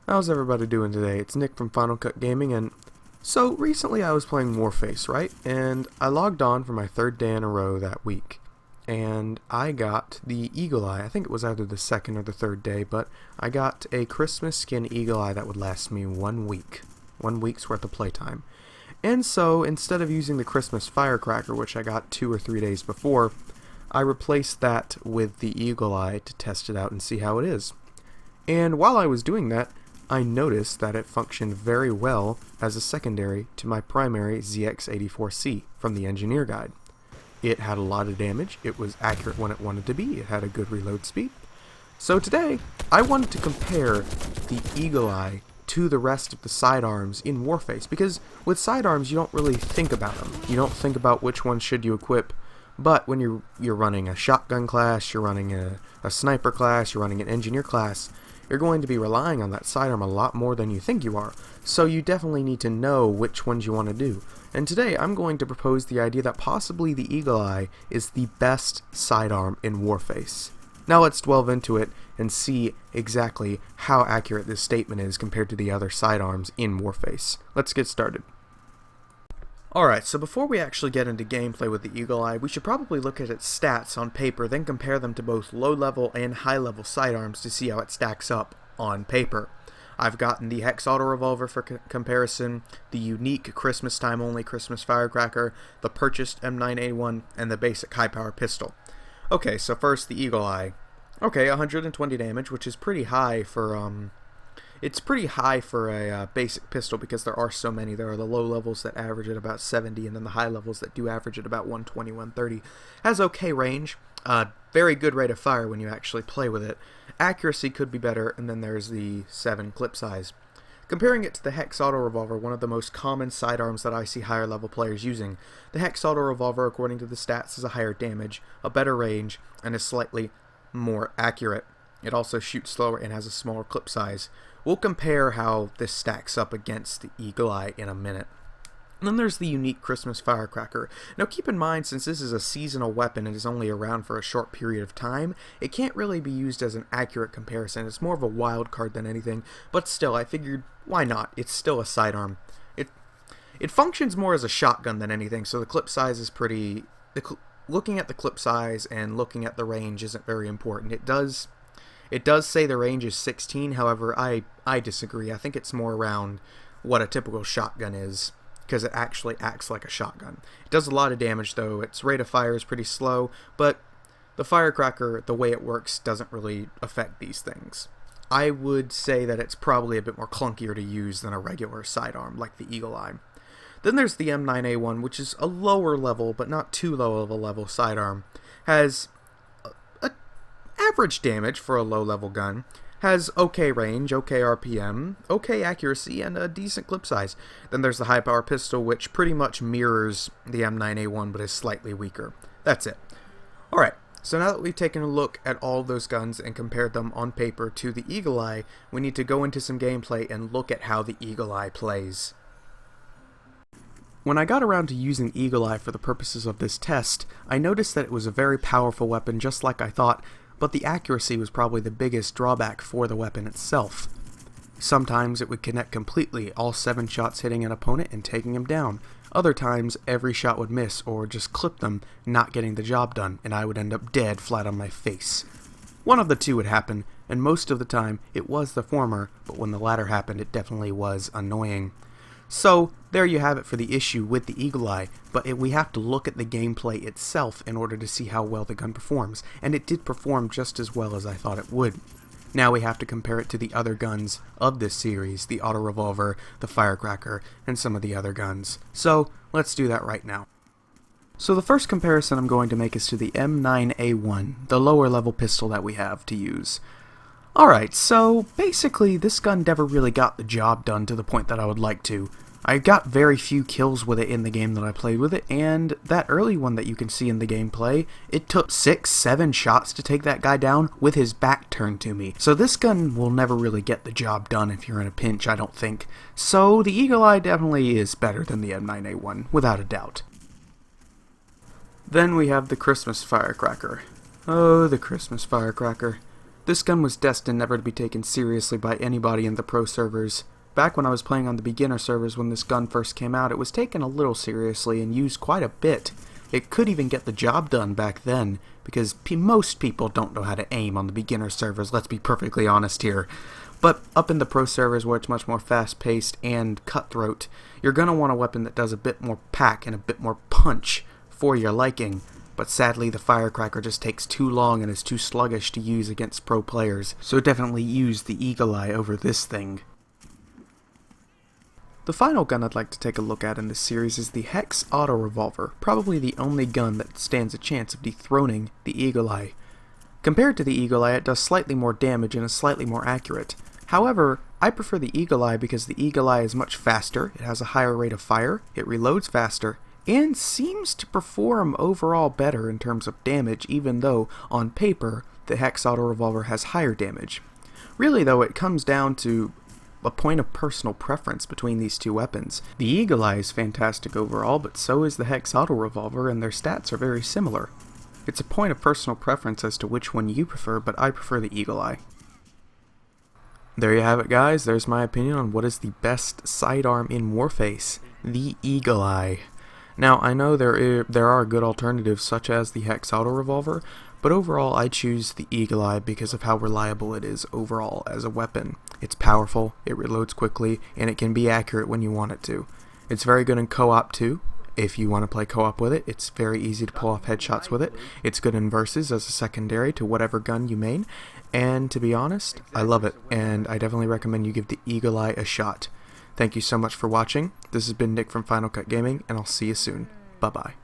How's everybody doing today? It's Nick from Final Cut Gaming, and so recently I was playing Warface, right? And I logged on for my third day in a row that week, and I got the Eagle Eye. I think it was either the second or the third day, but I got a Christmas skin Eagle Eye that would last me 1 week. 1 week's worth of playtime. And so, instead of using the Christmas Firecracker, which I got 2 or 3 days before, I replaced that with the Eagle Eye to test it out and see how it is. And while I was doing that, I noticed that it functioned very well as a secondary to my primary ZX84C from the Engineer Guide. It had a lot of damage, it was accurate when it wanted to be, it had a good reload speed. So today, I wanted to compare the Eagle Eye to the rest of the sidearms in Warface, because with sidearms you don't really think about them. You don't think about which one should you equip, but when you're running a shotgun class, you're running a sniper class, you're running an engineer class, you're going to be relying on that sidearm a lot more than you think you are, so you definitely need to know which ones you want to do. And today I'm going to propose the idea that possibly the Eagle Eye is the best sidearm in Warface. Now let's delve into it and see exactly how accurate this statement is compared to the other sidearms in Warface. Let's get started. Alright, so before we actually get into gameplay with the Eagle Eye, we should probably look at its stats on paper, then compare them to both low-level and high-level sidearms to see how it stacks up on paper. I've gotten the Hex Auto Revolver for comparison, the unique Christmas time only Christmas Firecracker, the purchased M9A1, and the basic high-power pistol. Okay, so first the Eagle Eye. Okay, 120 damage, which is pretty high for, it's pretty high for a basic pistol because there are so many. There are the low levels that average at about 70, and then the high levels that do average at about 120, 130. Has okay range, very good rate of fire when you actually play with it. Accuracy could be better, and then there's the 7 clip size. Comparing it to the Hex Auto Revolver, one of the most common sidearms that I see higher level players using, the Hex Auto Revolver, according to the stats, has a higher damage, a better range, and is slightly more accurate. It also shoots slower and has a smaller clip size. We'll compare how this stacks up against the Eagle Eye in a minute. And then there's the unique Christmas Firecracker. Now keep in mind, since this is a seasonal weapon and is only around for a short period of time, it can't really be used as an accurate comparison. It's more of a wild card than anything, but still, I figured, why not? It's still a sidearm. It functions more as a shotgun than anything, so the clip size is pretty... Looking at the clip size and looking at the range isn't very important. It does say the range is 16, however, I disagree. I think it's more around what a typical shotgun is, because it actually acts like a shotgun. It does a lot of damage, though. Its rate of fire is pretty slow, but the Firecracker, the way it works, doesn't really affect these things. I would say that it's probably a bit more clunkier to use than a regular sidearm, like the Eagle Eye. Then there's the M9A1, which is a lower level, but not too low of a level sidearm. Has average damage for a low-level gun, has okay range, okay RPM, okay accuracy, and a decent clip size. Then there's the high-power pistol, which pretty much mirrors the M9A1, but is slightly weaker. That's it. Alright, so now that we've taken a look at all of those guns and compared them on paper to the Eagle Eye, we need to go into some gameplay and look at how the Eagle Eye plays. When I got around to using Eagle Eye for the purposes of this test, I noticed that it was a very powerful weapon just like I thought, but the accuracy was probably the biggest drawback for the weapon itself. Sometimes it would connect completely, all 7 shots hitting an opponent and taking him down. Other times, every shot would miss or just clip them, not getting the job done, and I would end up dead flat on my face. One of the two would happen, and most of the time it was the former, but when the latter happened it definitely was annoying. So, there you have it for the issue with the Eagle Eye, but we have to look at the gameplay itself in order to see how well the gun performs, and it did perform just as well as I thought it would. Now we have to compare it to the other guns of this series, the Auto Revolver, the Firecracker, and some of the other guns. So, let's do that right now. So the first comparison I'm going to make is to the M9A1, the lower level pistol that we have to use. Alright, so basically this gun never really got the job done to the point that I would like to. I got very few kills with it in the game that I played with it, and that early one that you can see in the gameplay, it took 6-7 shots to take that guy down with his back turned to me. So this gun will never really get the job done if you're in a pinch, I don't think. So the Eagle Eye definitely is better than the M9A1, without a doubt. Then we have the Christmas Firecracker. Oh, the Christmas Firecracker. This gun was destined never to be taken seriously by anybody in the pro servers. Back when I was playing on the beginner servers when this gun first came out, it was taken a little seriously and used quite a bit. It could even get the job done back then, because most people don't know how to aim on the beginner servers, let's be perfectly honest here. But up in the pro servers where it's much more fast-paced and cutthroat, you're going to want a weapon that does a bit more pack and a bit more punch for your liking. But sadly, the firecracker just takes too long and is too sluggish to use against pro players, so definitely use the Eagle Eye over this thing. The final gun I'd like to take a look at in this series is the Hex Auto Revolver, probably the only gun that stands a chance of dethroning the Eagle Eye. Compared to the Eagle Eye, it does slightly more damage and is slightly more accurate. However, I prefer the Eagle Eye because the Eagle Eye is much faster, it has a higher rate of fire, it reloads faster, and seems to perform overall better in terms of damage, even though, on paper, the Hex Auto Revolver has higher damage. Really though, it comes down to a point of personal preference between these two weapons. The Eagle Eye is fantastic overall, but so is the Hex Auto Revolver, and their stats are very similar. It's a point of personal preference as to which one you prefer, but I prefer the Eagle Eye. There you have it, guys. There's my opinion on what is the best sidearm in Warface, the Eagle Eye. Now, I know there are good alternatives such as the Hex Auto Revolver, but overall I choose the Eagle Eye because of how reliable it is overall as a weapon. It's powerful, it reloads quickly, and it can be accurate when you want it to. It's very good in co-op too. If you want to play co-op with it, it's very easy to pull off headshots with it. It's good in versus as a secondary to whatever gun you main, and to be honest, I love it, and I definitely recommend you give the Eagle Eye a shot. Thank you so much for watching. This has been Nick from Final Cut Gaming, and I'll see you soon. Bye-bye.